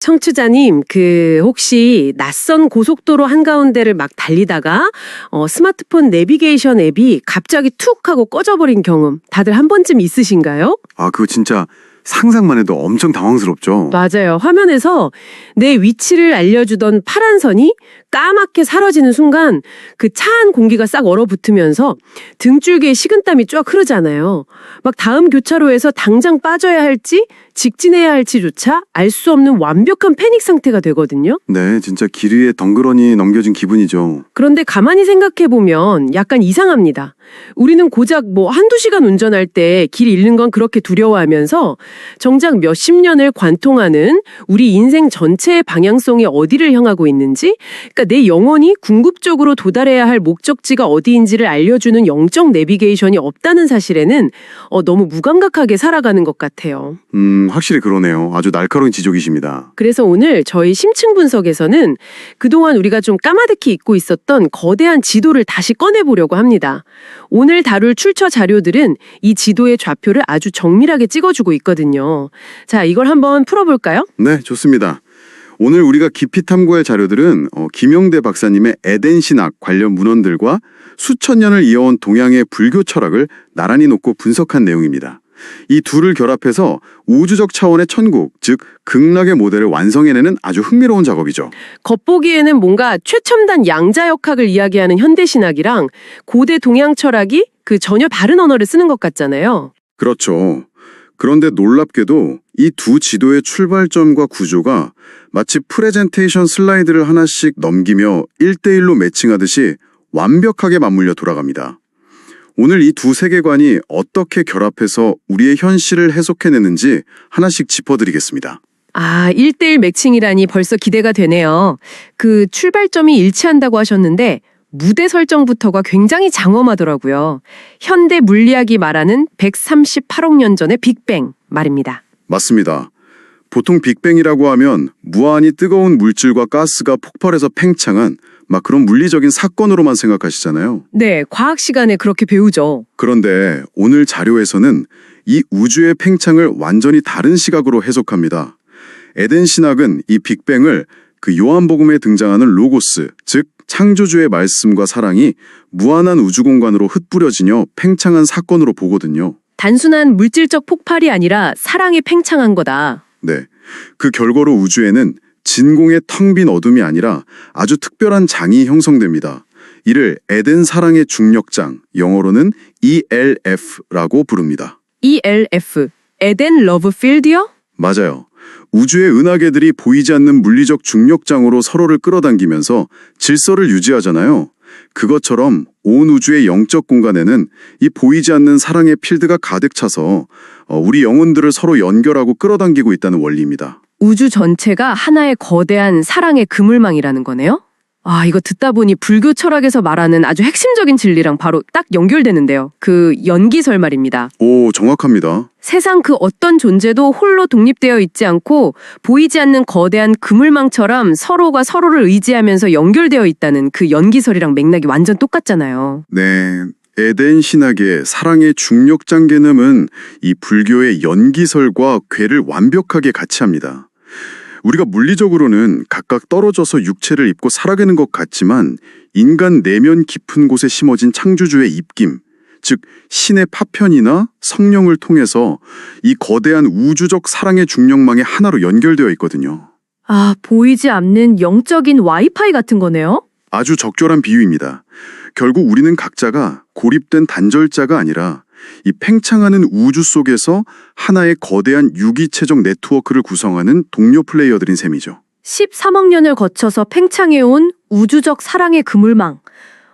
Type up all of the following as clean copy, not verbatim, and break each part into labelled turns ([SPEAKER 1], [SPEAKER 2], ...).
[SPEAKER 1] 청취자님, 혹시 낯선 고속도로 한가운데를 막 달리다가 스마트폰 내비게이션 앱이 갑자기 툭 하고 꺼져버린 경험 다들 한 번쯤 있으신가요?
[SPEAKER 2] 아, 그거 진짜 상상만 해도 엄청 당황스럽죠.
[SPEAKER 1] 맞아요. 화면에서 내 위치를 알려주던 파란 선이 까맣게 사라지는 순간 그 차안 공기가 싹 얼어붙으면서 등줄기에 식은땀이 쫙 흐르잖아요. 막 다음 교차로에서 당장 빠져야 할지 직진해야 할지조차 알 수 없는 완벽한 패닉 상태가 되거든요.
[SPEAKER 2] 네, 진짜 길 위에 덩그러니 넘겨진 기분이죠.
[SPEAKER 1] 그런데 가만히 생각해보면 약간 이상합니다. 우리는 고작 한두 시간 운전할 때 길 잃는 건 그렇게 두려워하면서 정작 몇십 년을 관통하는 우리 인생 전체의 방향성이 어디를 향하고 있는지, 그러니까 내 영혼이 궁극적으로 도달해야 할 목적지가 어디인지를 알려주는 영적 내비게이션이 없다는 사실에는 너무 무감각하게 살아가는 것 같아요.
[SPEAKER 2] 확실히 그러네요. 아주 날카로운 지적이십니다.
[SPEAKER 1] 그래서 오늘 저희 심층 분석에서는 그동안 우리가 좀 까마득히 잊고 있었던 거대한 지도를 다시 꺼내보려고 합니다. 오늘 다룰 출처 자료들은 이 지도의 좌표를 아주 정밀하게 찍어주고 있거든요. 자, 이걸 한번 풀어볼까요?
[SPEAKER 2] 네, 좋습니다. 오늘 우리가 깊이 탐구할 자료들은 김영대 박사님의 에덴 신학 관련 문헌들과 수천 년을 이어온 동양의 불교 철학을 나란히 놓고 분석한 내용입니다. 이 둘을 결합해서 우주적 차원의 천국, 즉 극락의 모델을 완성해내는 아주 흥미로운 작업이죠.
[SPEAKER 1] 겉보기에는 뭔가 최첨단 양자역학을 이야기하는 현대신학이랑 고대 동양 철학이 전혀 다른 언어를 쓰는 것 같잖아요.
[SPEAKER 2] 그렇죠. 그런데 놀랍게도 이 두 지도의 출발점과 구조가 마치 프레젠테이션 슬라이드를 하나씩 넘기며 1대1로 매칭하듯이 완벽하게 맞물려 돌아갑니다. 오늘 이 두 세계관이 어떻게 결합해서 우리의 현실을 해석해내는지 하나씩 짚어드리겠습니다.
[SPEAKER 1] 아, 1대1 매칭이라니 벌써 기대가 되네요. 출발점이 일치한다고 하셨는데 무대 설정부터가 굉장히 장엄하더라고요. 현대 물리학이 말하는 138억 년 전의 빅뱅 말입니다.
[SPEAKER 2] 맞습니다. 보통 빅뱅이라고 하면 무한히 뜨거운 물질과 가스가 폭발해서 팽창한 막 그런 물리적인 사건으로만 생각하시잖아요.
[SPEAKER 1] 네, 과학 시간에 그렇게 배우죠.
[SPEAKER 2] 그런데 오늘 자료에서는 이 우주의 팽창을 완전히 다른 시각으로 해석합니다. 에덴 신학은 이 빅뱅을 요한복음에 등장하는 로고스, 즉 창조주의 말씀과 사랑이 무한한 우주 공간으로 흩뿌려지며 팽창한 사건으로 보거든요.
[SPEAKER 1] 단순한 물질적 폭발이 아니라 사랑이 팽창한 거다.
[SPEAKER 2] 네, 그 결과로 우주에는 진공의 텅 빈 어둠이 아니라 아주 특별한 장이 형성됩니다. 이를 에덴 사랑의 중력장, 영어로는 ELF라고 부릅니다.
[SPEAKER 1] ELF, 에덴 러브 필드요?
[SPEAKER 2] 맞아요. 우주의 은하계들이 보이지 않는 물리적 중력장으로 서로를 끌어당기면서 질서를 유지하잖아요. 그것처럼 온 우주의 영적 공간에는 이 보이지 않는 사랑의 필드가 가득 차서 우리 영혼들을 서로 연결하고 끌어당기고 있다는 원리입니다.
[SPEAKER 1] 우주 전체가 하나의 거대한 사랑의 그물망이라는 거네요? 아, 이거 듣다 보니 불교 철학에서 말하는 아주 핵심적인 진리랑 바로 딱 연결되는데요. 연기설 말입니다.
[SPEAKER 2] 오, 정확합니다.
[SPEAKER 1] 세상 그 어떤 존재도 홀로 독립되어 있지 않고 보이지 않는 거대한 그물망처럼 서로가 서로를 의지하면서 연결되어 있다는 그 연기설이랑 맥락이 완전 똑같잖아요.
[SPEAKER 2] 네, 에덴 신학의 사랑의 중력장 개념은 이 불교의 연기설과 궤를 완벽하게 같이 합니다. 우리가 물리적으로는 각각 떨어져서 육체를 입고 살아가는 것 같지만 인간 내면 깊은 곳에 심어진 창조주의 입김, 즉 신의 파편이나 성령을 통해서 이 거대한 우주적 사랑의 중력망에 하나로 연결되어 있거든요.
[SPEAKER 1] 아, 보이지 않는 영적인 와이파이 같은 거네요?
[SPEAKER 2] 아주 적절한 비유입니다. 결국 우리는 각자가 고립된 단절자가 아니라 이 팽창하는 우주 속에서 하나의 거대한 유기체적 네트워크를 구성하는 동료 플레이어들인 셈이죠.
[SPEAKER 1] 13억 년을 거쳐서 팽창해온 우주적 사랑의 그물망.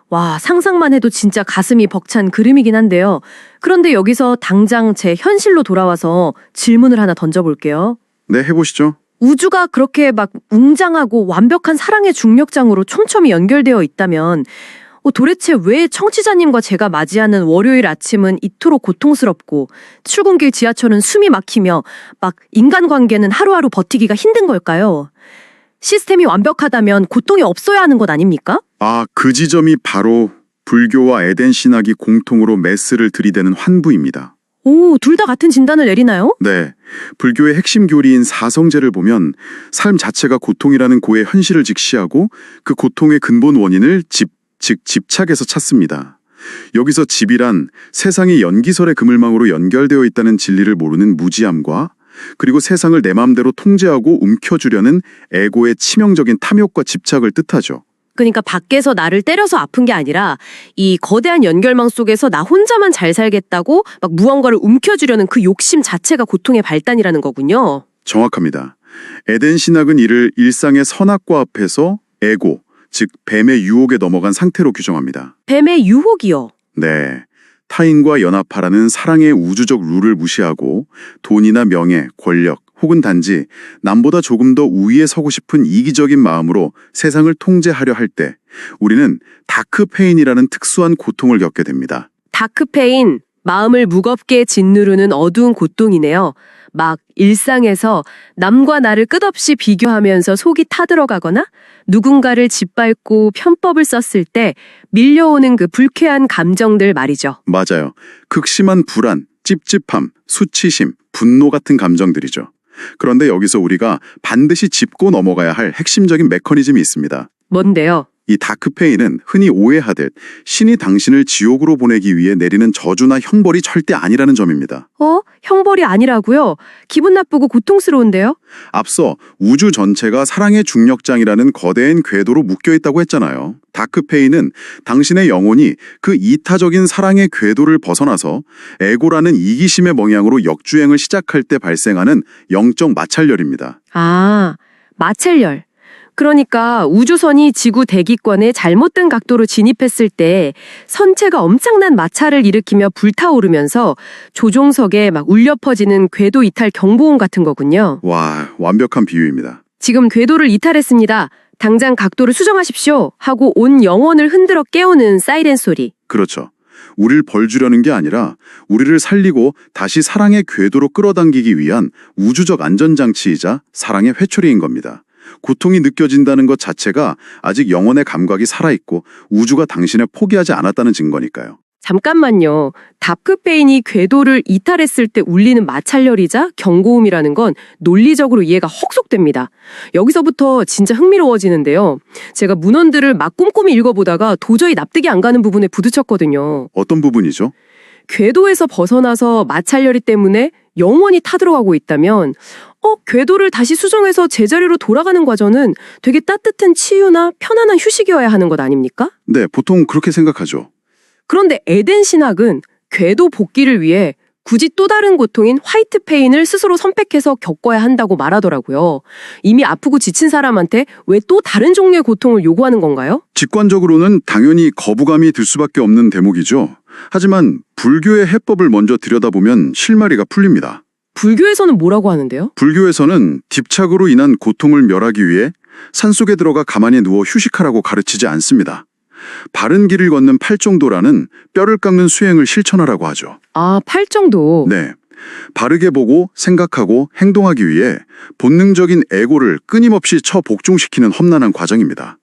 [SPEAKER 1] 와, 상상만 해도 진짜 가슴이 벅찬 그림이긴 한데요. 그런데 여기서 당장 제 현실로 돌아와서 질문을 하나 던져볼게요.
[SPEAKER 2] 네, 해보시죠.
[SPEAKER 1] 우주가 그렇게 막 웅장하고 완벽한 사랑의 중력장으로 촘촘히 연결되어 있다면 도대체 왜 청취자님과 제가 맞이하는 월요일 아침은 이토록 고통스럽고 출근길 지하철은 숨이 막히며 막 인간관계는 하루하루 버티기가 힘든 걸까요? 시스템이 완벽하다면 고통이 없어야 하는 것 아닙니까?
[SPEAKER 2] 아, 그 지점이 바로 불교와 에덴 신학이 공통으로 메스를 들이대는 환부입니다.
[SPEAKER 1] 오, 둘 다 같은 진단을 내리나요?
[SPEAKER 2] 네. 불교의 핵심 교리인 사성제를 보면 삶 자체가 고통이라는 고의 현실을 직시하고 그 고통의 근본 원인을 즉 집착에서 찾습니다. 여기서 집이란 세상이 연기설의 그물망으로 연결되어 있다는 진리를 모르는 무지함과 그리고 세상을 내 마음대로 통제하고 움켜쥐려는 에고의 치명적인 탐욕과 집착을 뜻하죠.
[SPEAKER 1] 그러니까 밖에서 나를 때려서 아픈 게 아니라 이 거대한 연결망 속에서 나 혼자만 잘 살겠다고 막 무언가를 움켜쥐려는 그 욕심 자체가 고통의 발단이라는 거군요.
[SPEAKER 2] 정확합니다. 에덴 신학은 이를 일상의 선악과 앞에서 에고, 즉 뱀의 유혹에 넘어간 상태로 규정합니다.
[SPEAKER 1] 뱀의 유혹이요.
[SPEAKER 2] 네. 타인과 연합하라는 사랑의 우주적 룰을 무시하고 돈이나 명예, 권력, 혹은 단지 남보다 조금 더 우위에 서고 싶은 이기적인 마음으로 세상을 통제하려 할 때 우리는 다크페인이라는 특수한 고통을 겪게 됩니다.
[SPEAKER 1] 다크페인, 마음을 무겁게 짓누르는 어두운 고통이네요. 막 일상에서 남과 나를 끝없이 비교하면서 속이 타들어가거나 누군가를 짓밟고 편법을 썼을 때 밀려오는 그 불쾌한 감정들 말이죠.
[SPEAKER 2] 맞아요. 극심한 불안, 찝찝함, 수치심, 분노 같은 감정들이죠. 그런데 여기서 우리가 반드시 짚고 넘어가야 할 핵심적인 메커니즘이 있습니다.
[SPEAKER 1] 뭔데요?
[SPEAKER 2] 이 다크페인은 흔히 오해하듯 신이 당신을 지옥으로 보내기 위해 내리는 저주나 형벌이 절대 아니라는 점입니다.
[SPEAKER 1] 형벌이 아니라고요? 기분 나쁘고 고통스러운데요?
[SPEAKER 2] 앞서 우주 전체가 사랑의 중력장이라는 거대한 궤도로 묶여있다고 했잖아요. 다크페인은 당신의 영혼이 그 이타적인 사랑의 궤도를 벗어나서 에고라는 이기심의 방향으로 역주행을 시작할 때 발생하는 영적 마찰열입니다.
[SPEAKER 1] 아, 마찰열. 그러니까 우주선이 지구 대기권에 잘못된 각도로 진입했을 때 선체가 엄청난 마찰을 일으키며 불타오르면서 조종석에 막 울려 퍼지는 궤도 이탈 경보음 같은 거군요.
[SPEAKER 2] 와, 완벽한 비유입니다.
[SPEAKER 1] 지금 궤도를 이탈했습니다. 당장 각도를 수정하십시오. 하고 온 영혼을 흔들어 깨우는 사이렌 소리.
[SPEAKER 2] 그렇죠. 우리를 벌주려는 게 아니라 우리를 살리고 다시 사랑의 궤도로 끌어당기기 위한 우주적 안전장치이자 사랑의 회초리인 겁니다. 고통이 느껴진다는 것 자체가 아직 영혼의 감각이 살아있고 우주가 당신을 포기하지 않았다는 증거니까요.
[SPEAKER 1] 잠깐만요. 다크페인이 궤도를 이탈했을 때 울리는 마찰열이자 경고음이라는 건 논리적으로 이해가 헉속됩니다. 여기서부터 진짜 흥미로워지는데요. 제가 문헌들을 막 꼼꼼히 읽어보다가 도저히 납득이 안 가는 부분에 부딪혔거든요.
[SPEAKER 2] 어떤 부분이죠?
[SPEAKER 1] 궤도에서 벗어나서 마찰열이 때문에 영원히 타들어가고 있다면 궤도를 다시 수정해서 제자리로 돌아가는 과정은 되게 따뜻한 치유나 편안한 휴식이어야 하는 것 아닙니까?
[SPEAKER 2] 네, 보통 그렇게 생각하죠.
[SPEAKER 1] 그런데 에덴 신학은 궤도 복귀를 위해 굳이 또 다른 고통인 화이트 페인을 스스로 선택해서 겪어야 한다고 말하더라고요. 이미 아프고 지친 사람한테 왜 또 다른 종류의 고통을 요구하는 건가요?
[SPEAKER 2] 직관적으로는 당연히 거부감이 들 수밖에 없는 대목이죠. 하지만 불교의 해법을 먼저 들여다보면 실마리가 풀립니다.
[SPEAKER 1] 불교에서는 뭐라고 하는데요?
[SPEAKER 2] 불교에서는 집착으로 인한 고통을 멸하기 위해 산속에 들어가 가만히 누워 휴식하라고 가르치지 않습니다. 바른 길을 걷는 팔정도라는 뼈를 깎는 수행을 실천하라고 하죠.
[SPEAKER 1] 아, 팔정도.
[SPEAKER 2] 네. 바르게 보고 생각하고 행동하기 위해 본능적인 에고를 끊임없이 처복종시키는 험난한 과정입니다.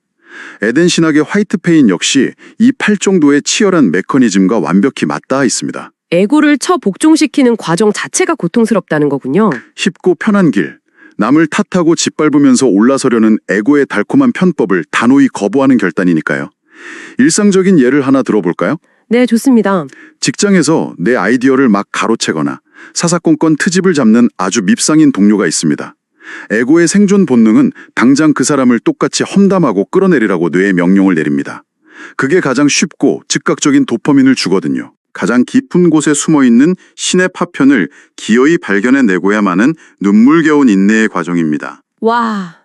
[SPEAKER 2] 에덴 신학의 화이트 페인 역시 이 팔정도의 치열한 메커니즘과 완벽히 맞닿아 있습니다.
[SPEAKER 1] 에고를 처복종시키는 과정 자체가 고통스럽다는 거군요.
[SPEAKER 2] 쉽고 편한 길, 남을 탓하고 짓밟으면서 올라서려는 에고의 달콤한 편법을 단호히 거부하는 결단이니까요. 일상적인 예를 하나 들어볼까요?
[SPEAKER 1] 네, 좋습니다.
[SPEAKER 2] 직장에서 내 아이디어를 막 가로채거나 사사건건 트집을 잡는 아주 밉상인 동료가 있습니다. 에고의 생존 본능은 당장 그 사람을 똑같이 험담하고 끌어내리라고 뇌에 명령을 내립니다. 그게 가장 쉽고 즉각적인 도파민을 주거든요. 가장 깊은 곳에 숨어있는 신의 파편을 기어이 발견해내고야만 하는 눈물겨운 인내의 과정입니다.
[SPEAKER 1] 와,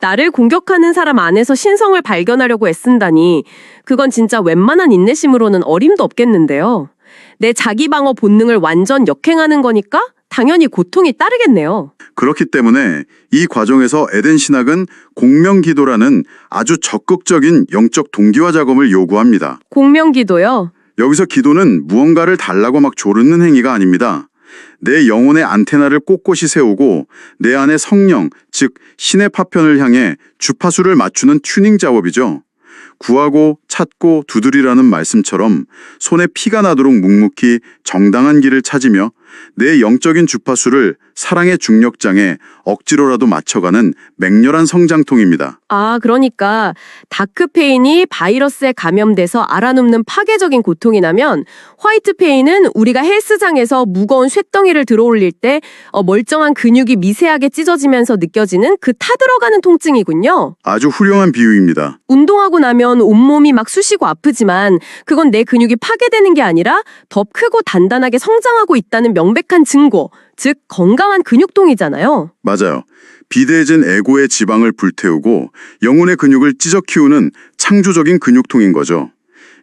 [SPEAKER 1] 나를 공격하는 사람 안에서 신성을 발견하려고 애쓴다니 그건 진짜 웬만한 인내심으로는 어림도 없겠는데요. 내 자기 방어 본능을 완전 역행하는 거니까 당연히 고통이 따르겠네요.
[SPEAKER 2] 그렇기 때문에 이 과정에서 에덴 신학은 공명기도라는 아주 적극적인 영적 동기화 작업을 요구합니다.
[SPEAKER 1] 공명기도요?
[SPEAKER 2] 여기서 기도는 무언가를 달라고 막 조르는 행위가 아닙니다. 내 영혼의 안테나를 꼿꼿이 세우고 내 안의 성령, 즉 신의 파편을 향해 주파수를 맞추는 튜닝 작업이죠. 구하고 찾고 두드리라는 말씀처럼 손에 피가 나도록 묵묵히 정당한 길을 찾으며 내 영적인 주파수를 사랑의 중력장에 억지로라도 맞춰가는 맹렬한 성장통입니다.
[SPEAKER 1] 아, 그러니까 다크페인이 바이러스에 감염돼서 알아눕는 파괴적인 고통이 나면 화이트페인은 우리가 헬스장에서 무거운 쇳덩이를 들어올릴 때 멀쩡한 근육이 미세하게 찢어지면서 느껴지는 그 타들어가는 통증이군요.
[SPEAKER 2] 아주 훌륭한 비유입니다.
[SPEAKER 1] 운동하고 나면 온몸이 막 쑤시고 아프지만 그건 내 근육이 파괴되는 게 아니라 더 크고 단단하게 성장하고 있다는 명백한 증거, 즉 건강한 근육통이잖아요.
[SPEAKER 2] 맞아요. 비대해진 에고의 지방을 불태우고 영혼의 근육을 찢어 키우는 창조적인 근육통인 거죠.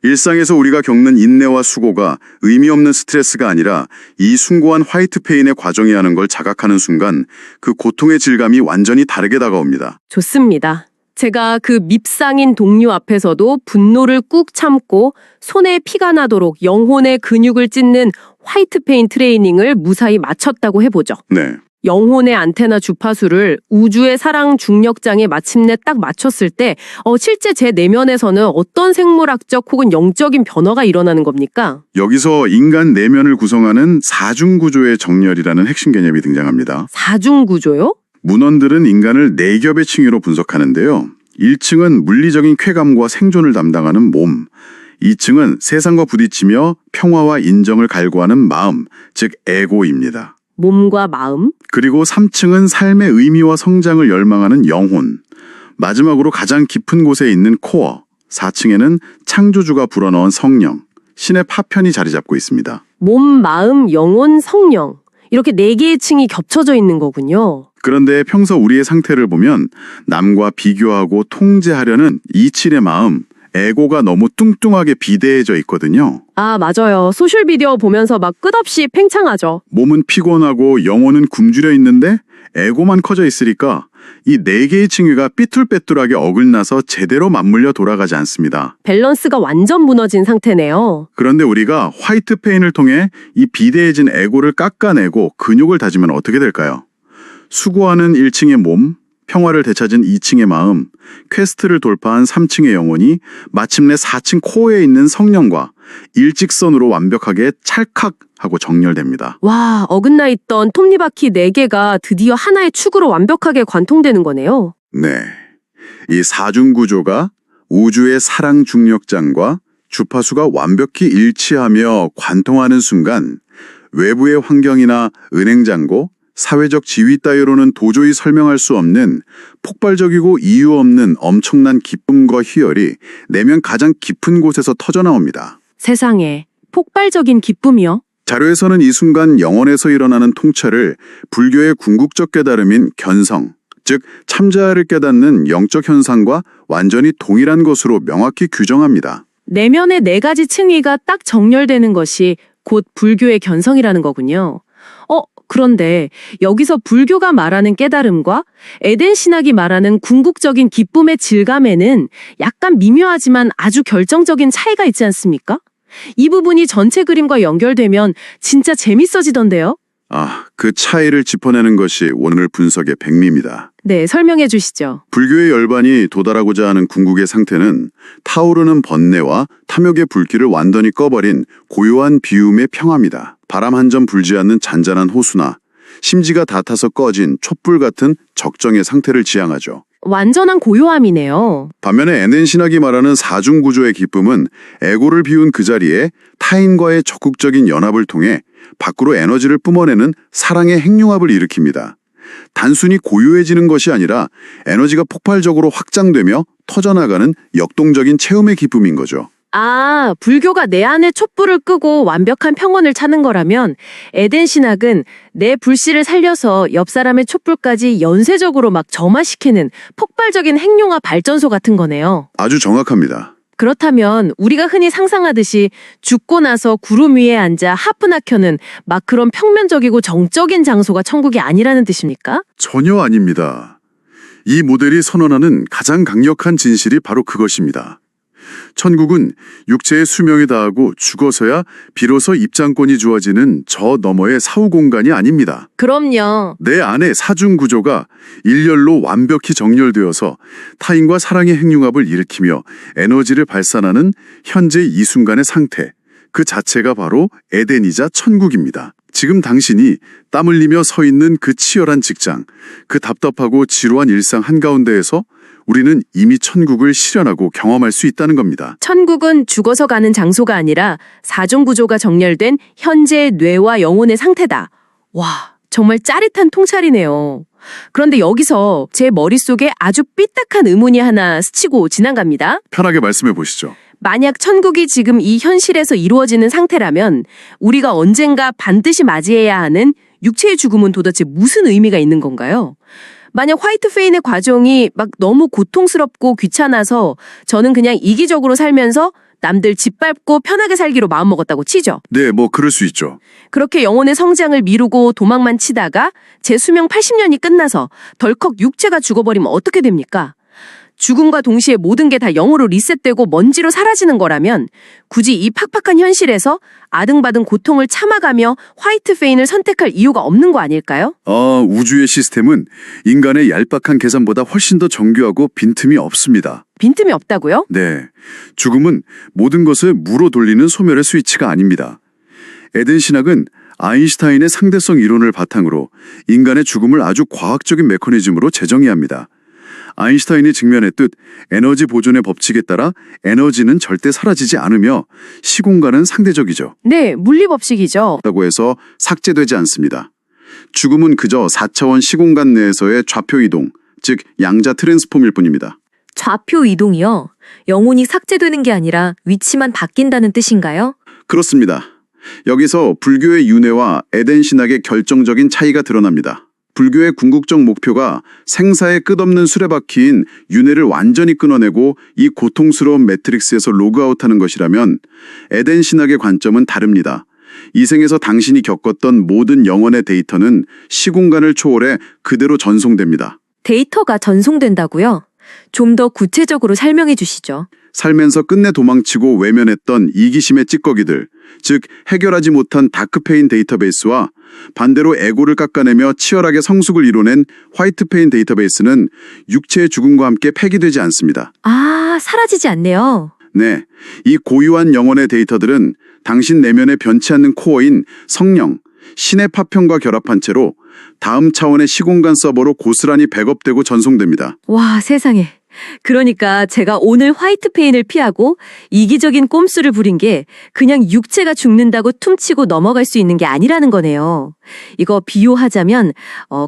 [SPEAKER 2] 일상에서 우리가 겪는 인내와 수고가 의미 없는 스트레스가 아니라 이 숭고한 화이트페인의 과정이 하는 걸 자각하는 순간 그 고통의 질감이 완전히 다르게 다가옵니다.
[SPEAKER 1] 좋습니다. 제가 그 밉상인 동료 앞에서도 분노를 꾹 참고 손에 피가 나도록 영혼의 근육을 찢는 화이트페인 트레이닝을 무사히 마쳤다고 해보죠.
[SPEAKER 2] 네.
[SPEAKER 1] 영혼의 안테나 주파수를 우주의 사랑 중력장에 마침내 딱 맞췄을 때 실제 제 내면에서는 어떤 생물학적 혹은 영적인 변화가 일어나는 겁니까?
[SPEAKER 2] 여기서 인간 내면을 구성하는 사중구조의 정렬이라는 핵심 개념이 등장합니다.
[SPEAKER 1] 사중구조요?
[SPEAKER 2] 문헌들은 인간을 4겹의 층위로 분석하는데요. 1층은 물리적인 쾌감과 생존을 담당하는 몸, 2층은 세상과 부딪히며 평화와 인정을 갈구하는 마음, 즉 에고입니다.
[SPEAKER 1] 몸과 마음?
[SPEAKER 2] 그리고 3층은 삶의 의미와 성장을 열망하는 영혼, 마지막으로 가장 깊은 곳에 있는 코어, 4층에는 창조주가 불어넣은 성령, 신의 파편이 자리 잡고 있습니다.
[SPEAKER 1] 몸, 마음, 영혼, 성령. 이렇게 4개의 층이 겹쳐져 있는 거군요.
[SPEAKER 2] 그런데 평소 우리의 상태를 보면 남과 비교하고 통제하려는 이칠의 마음, 에고가 너무 뚱뚱하게 비대해져 있거든요.
[SPEAKER 1] 아, 맞아요. 소셜미디어 보면서 막 끝없이 팽창하죠.
[SPEAKER 2] 몸은 피곤하고 영혼은 굶주려 있는데 에고만 커져 있으니까 이 4개의 층위가 삐뚤빼뚤하게 어긋나서 제대로 맞물려 돌아가지 않습니다.
[SPEAKER 1] 밸런스가 완전 무너진 상태네요.
[SPEAKER 2] 그런데 우리가 화이트페인을 통해 이 비대해진 에고를 깎아내고 근육을 다지면 어떻게 될까요? 수고하는 1층의 몸, 평화를 되찾은 2층의 마음, 퀘스트를 돌파한 3층의 영혼이 마침내 4층 코어에 있는 성령과 일직선으로 완벽하게 찰칵하고 정렬됩니다.
[SPEAKER 1] 와, 어긋나 있던 톱니바퀴 4개가 드디어 하나의 축으로 완벽하게 관통되는 거네요.
[SPEAKER 2] 네. 이 사중구조가 우주의 사랑 중력장과 주파수가 완벽히 일치하며 관통하는 순간 외부의 환경이나 은행잔고, 사회적 지위 따위로는 도저히 설명할 수 없는 폭발적이고 이유 없는 엄청난 기쁨과 희열이 내면 가장 깊은 곳에서 터져나옵니다.
[SPEAKER 1] 세상에, 폭발적인 기쁨이요?
[SPEAKER 2] 자료에서는 이 순간 영혼에서 일어나는 통찰을 불교의 궁극적 깨달음인 견성, 즉 참자를 깨닫는 영적 현상과 완전히 동일한 것으로 명확히 규정합니다.
[SPEAKER 1] 내면의 4가지 층위가 딱 정렬되는 것이 곧 불교의 견성이라는 거군요. 그런데 여기서 불교가 말하는 깨달음과 에덴 신학이 말하는 궁극적인 기쁨의 질감에는 약간 미묘하지만 아주 결정적인 차이가 있지 않습니까? 이 부분이 전체 그림과 연결되면 진짜 재밌어지던데요?
[SPEAKER 2] 그 차이를 짚어내는 것이 오늘 분석의 백미입니다.
[SPEAKER 1] 네, 설명해 주시죠.
[SPEAKER 2] 불교의 열반이 도달하고자 하는 궁극의 상태는 타오르는 번뇌와 탐욕의 불길을 완전히 꺼버린 고요한 비움의 평화입니다. 바람 한 점 불지 않는 잔잔한 호수나 심지가 다 타서 꺼진 촛불 같은 적정의 상태를 지향하죠.
[SPEAKER 1] 완전한 고요함이네요.
[SPEAKER 2] 반면에 에덴 신학이 말하는 사중구조의 기쁨은 에고를 비운 그 자리에 타인과의 적극적인 연합을 통해 밖으로 에너지를 뿜어내는 사랑의 핵융합을 일으킵니다. 단순히 고요해지는 것이 아니라 에너지가 폭발적으로 확장되며 터져나가는 역동적인 체험의 기쁨인 거죠.
[SPEAKER 1] 불교가 내 안에 촛불을 끄고 완벽한 평온을 찾는 거라면 에덴 신학은 내 불씨를 살려서 옆 사람의 촛불까지 연쇄적으로 막 점화시키는 폭발적인 핵융합 발전소 같은 거네요.
[SPEAKER 2] 아주 정확합니다.
[SPEAKER 1] 그렇다면 우리가 흔히 상상하듯이 죽고 나서 구름 위에 앉아 하프나 켜는 막 그런 평면적이고 정적인 장소가 천국이 아니라는 뜻입니까?
[SPEAKER 2] 전혀 아닙니다. 이 모델이 선언하는 가장 강력한 진실이 바로 그것입니다. 천국은 육체의 수명이 다하고 죽어서야 비로소 입장권이 주어지는 저 너머의 사후 공간이 아닙니다.
[SPEAKER 1] 그럼요.
[SPEAKER 2] 내 안의 사중 구조가 일렬로 완벽히 정렬되어서 타인과 사랑의 핵융합을 일으키며 에너지를 발산하는 현재 이 순간의 상태, 그 자체가 바로 에덴이자 천국입니다. 지금 당신이 땀 흘리며 서 있는 그 치열한 직장, 그 답답하고 지루한 일상 한가운데에서 우리는 이미 천국을 실현하고 경험할 수 있다는 겁니다.
[SPEAKER 1] 천국은 죽어서 가는 장소가 아니라 사종 구조가 정렬된 현재의 뇌와 영혼의 상태다. 와, 정말 짜릿한 통찰이네요. 그런데 여기서 제 머릿속에 아주 삐딱한 의문이 하나 스치고 지나갑니다.
[SPEAKER 2] 편하게 말씀해 보시죠.
[SPEAKER 1] 만약 천국이 지금 이 현실에서 이루어지는 상태라면 우리가 언젠가 반드시 맞이해야 하는 육체의 죽음은 도대체 무슨 의미가 있는 건가요? 만약 화이트 페인의 과정이 막 너무 고통스럽고 귀찮아서 저는 그냥 이기적으로 살면서 남들 짓밟고 편하게 살기로 마음먹었다고 치죠.
[SPEAKER 2] 네, 뭐 그럴 수 있죠.
[SPEAKER 1] 그렇게 영혼의 성장을 미루고 도망만 치다가 제 수명 80년이 끝나서 덜컥 육체가 죽어버리면 어떻게 됩니까? 죽음과 동시에 모든 게 다 영으로 리셋되고 먼지로 사라지는 거라면 굳이 이 팍팍한 현실에서 아등바등 고통을 참아가며 화이트 페인을 선택할 이유가 없는 거 아닐까요?
[SPEAKER 2] 우주의 시스템은 인간의 얄팍한 계산보다 훨씬 더 정교하고 빈틈이 없습니다.
[SPEAKER 1] 빈틈이 없다고요?
[SPEAKER 2] 네, 죽음은 모든 것을 무로 돌리는 소멸의 스위치가 아닙니다. 에덴 신학은 아인슈타인의 상대성 이론을 바탕으로 인간의 죽음을 아주 과학적인 메커니즘으로 재정의합니다. 아인슈타인이 증명했듯 에너지 보존의 법칙에 따라 에너지는 절대 사라지지 않으며 시공간은 상대적이죠.
[SPEAKER 1] 네, 물리법칙이죠.
[SPEAKER 2] 라고 해서 삭제되지 않습니다. 죽음은 그저 4차원 시공간 내에서의 좌표 이동, 즉 양자 트랜스폼일 뿐입니다.
[SPEAKER 3] 좌표 이동이요? 영혼이 삭제되는 게 아니라 위치만 바뀐다는 뜻인가요?
[SPEAKER 2] 그렇습니다. 여기서 불교의 윤회와 에덴 신학의 결정적인 차이가 드러납니다. 불교의 궁극적 목표가 생사의 끝없는 수레바퀴인 윤회를 완전히 끊어내고 이 고통스러운 매트릭스에서 로그아웃하는 것이라면 에덴 신학의 관점은 다릅니다. 이 생에서 당신이 겪었던 모든 영혼의 데이터는 시공간을 초월해 그대로 전송됩니다.
[SPEAKER 3] 데이터가 전송된다고요? 좀 더 구체적으로 설명해 주시죠.
[SPEAKER 2] 살면서 끝내 도망치고 외면했던 이기심의 찌꺼기들, 즉 해결하지 못한 다크페인 데이터베이스와 반대로 에고를 깎아내며 치열하게 성숙을 이뤄낸 화이트페인 데이터베이스는 육체의 죽음과 함께 폐기되지 않습니다.
[SPEAKER 3] 아, 사라지지 않네요.
[SPEAKER 2] 네, 이 고유한 영혼의 데이터들은 당신 내면에 변치 않는 코어인 성령, 신의 파편과 결합한 채로 다음 차원의 시공간 서버로 고스란히 백업되고 전송됩니다.
[SPEAKER 3] 와, 세상에. 그러니까 제가 오늘 화이트페인을 피하고 이기적인 꼼수를 부린 게 그냥 육체가 죽는다고 퉁치고 넘어갈 수 있는 게 아니라는 거네요. 이거 비유하자면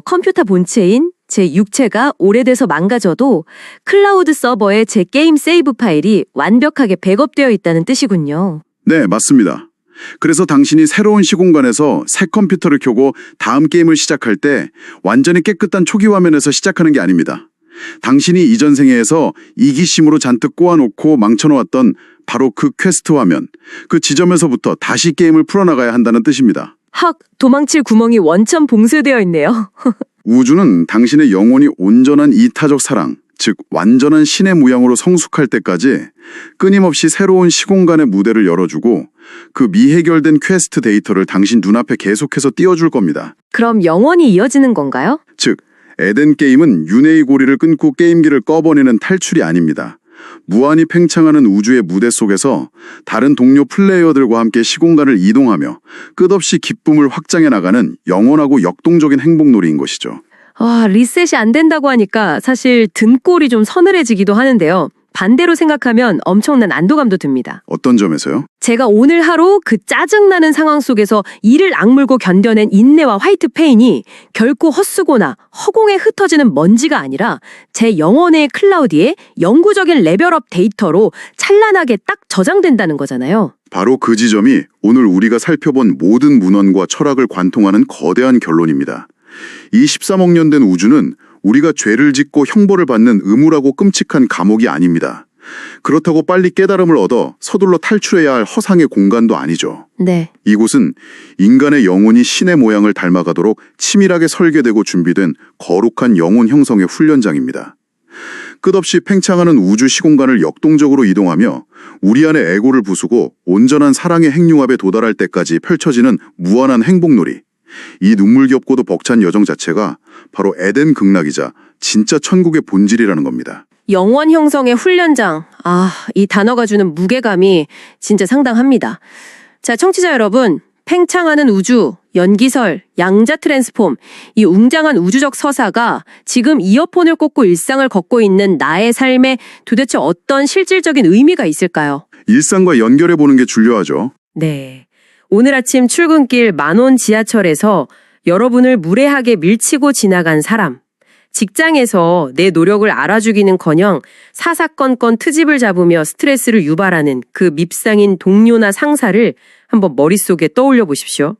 [SPEAKER 3] 컴퓨터 본체인 제 육체가 오래돼서 망가져도 클라우드 서버에 제 게임 세이브 파일이 완벽하게 백업되어 있다는 뜻이군요.
[SPEAKER 2] 네, 맞습니다. 그래서 당신이 새로운 시공간에서 새 컴퓨터를 켜고 다음 게임을 시작할 때 완전히 깨끗한 초기 화면에서 시작하는 게 아닙니다. 당신이 이전 생애에서 이기심으로 잔뜩 꼬아놓고 망쳐놓았던 바로 그 퀘스트 화면, 그 지점에서부터 다시 게임을 풀어나가야 한다는 뜻입니다.
[SPEAKER 3] 헉, 도망칠 구멍이 원천 봉쇄되어 있네요.
[SPEAKER 2] 우주는 당신의 영혼이 온전한 이타적 사랑, 즉 완전한 신의 모양으로 성숙할 때까지 끊임없이 새로운 시공간의 무대를 열어주고 그 미해결된 퀘스트 데이터를 당신 눈앞에 계속해서 띄워줄 겁니다.
[SPEAKER 3] 그럼 영원히 이어지는 건가요?
[SPEAKER 2] 즉, 에덴 게임은 윤회의 고리를 끊고 게임기를 꺼버리는 탈출이 아닙니다. 무한히 팽창하는 우주의 무대 속에서 다른 동료 플레이어들과 함께 시공간을 이동하며 끝없이 기쁨을 확장해 나가는 영원하고 역동적인 행복놀이인 것이죠.
[SPEAKER 3] 리셋이 안 된다고 하니까 사실 등골이 좀 서늘해지기도 하는데요. 반대로 생각하면 엄청난 안도감도 듭니다.
[SPEAKER 2] 어떤 점에서요?
[SPEAKER 3] 제가 오늘 하루 그 짜증나는 상황 속에서 이를 악물고 견뎌낸 인내와 화이트 페인이 결코 헛수고나 허공에 흩어지는 먼지가 아니라 제 영혼의 클라우드에 영구적인 레벨업 데이터로 찬란하게 딱 저장된다는 거잖아요.
[SPEAKER 2] 바로 그 지점이 오늘 우리가 살펴본 모든 문헌과 철학을 관통하는 거대한 결론입니다. 이 13억 년 된 우주는 우리가 죄를 짓고 형벌을 받는 음울하고 끔찍한 감옥이 아닙니다. 그렇다고 빨리 깨달음을 얻어 서둘러 탈출해야 할 허상의 공간도 아니죠.
[SPEAKER 3] 네.
[SPEAKER 2] 이곳은 인간의 영혼이 신의 모양을 닮아가도록 치밀하게 설계되고 준비된 거룩한 영혼 형성의 훈련장입니다. 끝없이 팽창하는 우주 시공간을 역동적으로 이동하며 우리 안의 에고를 부수고 온전한 사랑의 행융합에 도달할 때까지 펼쳐지는 무한한 행복놀이. 이 눈물겹고도 벅찬 여정 자체가 바로 에덴 극락이자 진짜 천국의 본질이라는 겁니다.
[SPEAKER 1] 영원 형성의 훈련장. 이 단어가 주는 무게감이 진짜 상당합니다. 자, 청취자 여러분. 팽창하는 우주, 연기설, 양자 트랜스폼, 이 웅장한 우주적 서사가 지금 이어폰을 꽂고 일상을 걷고 있는 나의 삶에 도대체 어떤 실질적인 의미가 있을까요?
[SPEAKER 2] 일상과 연결해 보는 게 중요하죠.
[SPEAKER 1] 네. 오늘 아침 출근길 만원 지하철에서 여러분을 무례하게 밀치고 지나간 사람. 직장에서 내 노력을 알아주기는커녕 사사건건 트집을 잡으며 스트레스를 유발하는 그 밉상인 동료나 상사를 한번 머릿속에 떠올려 보십시오.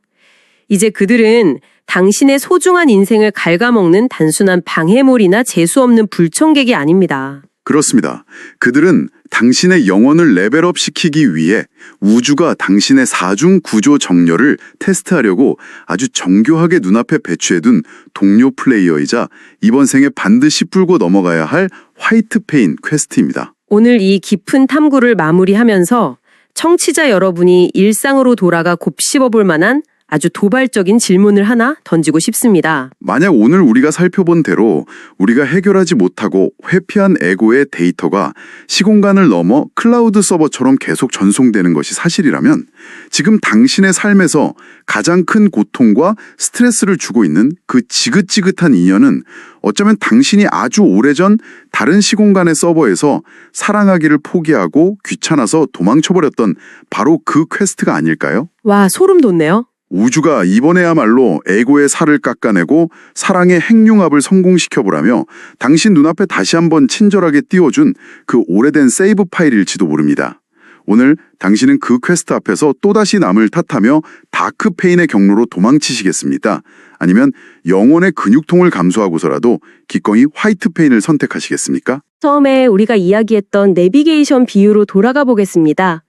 [SPEAKER 1] 이제 그들은 당신의 소중한 인생을 갉아먹는 단순한 방해물이나 재수없는 불청객이 아닙니다.
[SPEAKER 2] 그렇습니다. 그들은 당신의 영혼을 레벨업 시키기 위해 우주가 당신의 사중 구조 정렬을 테스트하려고 아주 정교하게 눈앞에 배치해둔 동료 플레이어이자 이번 생에 반드시 풀고 넘어가야 할 화이트 페인 퀘스트입니다.
[SPEAKER 1] 오늘 이 깊은 탐구를 마무리하면서 청취자 여러분이 일상으로 돌아가 곱씹어 볼 만한 아주 도발적인 질문을 하나 던지고 싶습니다.
[SPEAKER 2] 만약 오늘 우리가 살펴본 대로 우리가 해결하지 못하고 회피한 에고의 데이터가 시공간을 넘어 클라우드 서버처럼 계속 전송되는 것이 사실이라면 지금 당신의 삶에서 가장 큰 고통과 스트레스를 주고 있는 그 지긋지긋한 인연은 어쩌면 당신이 아주 오래전 다른 시공간의 서버에서 사랑하기를 포기하고 귀찮아서 도망쳐버렸던 바로 그 퀘스트가 아닐까요?
[SPEAKER 1] 와, 소름 돋네요.
[SPEAKER 2] 우주가 이번에야말로 에고의 살을 깎아내고 사랑의 핵융합을 성공시켜보라며 당신 눈앞에 다시 한번 친절하게 띄워준 그 오래된 세이브 파일일지도 모릅니다. 오늘 당신은 그 퀘스트 앞에서 또다시 남을 탓하며 다크페인의 경로로 도망치시겠습니까? 아니면 영혼의 근육통을 감수하고서라도 기꺼이 화이트페인을 선택하시겠습니까?
[SPEAKER 4] 처음에 우리가 이야기했던 내비게이션 비유로 돌아가 보겠습니다.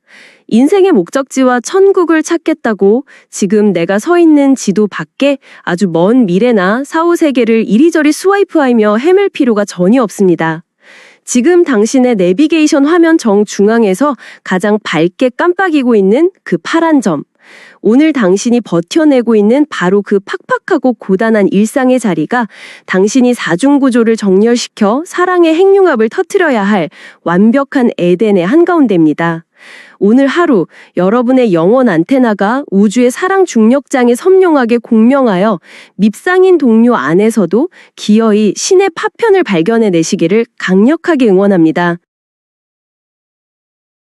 [SPEAKER 4] 인생의 목적지와 천국을 찾겠다고 지금 내가 서 있는 지도 밖에 아주 먼 미래나 사후세계를 이리저리 스와이프하며 헤맬 필요가 전혀 없습니다. 지금 당신의 내비게이션 화면 정중앙에서 가장 밝게 깜빡이고 있는 그 파란 점. 오늘 당신이 버텨내고 있는 바로 그 팍팍하고 고단한 일상의 자리가 당신이 사중구조를 정렬시켜 사랑의 핵융합을 터뜨려야 할 완벽한 에덴의 한가운데입니다. 오늘 하루 여러분의 영혼 안테나가 우주의 사랑 중력장에 선명하게 공명하여 밉상인 동료 안에서도 기어이 신의 파편을 발견해내시기를 강력하게 응원합니다.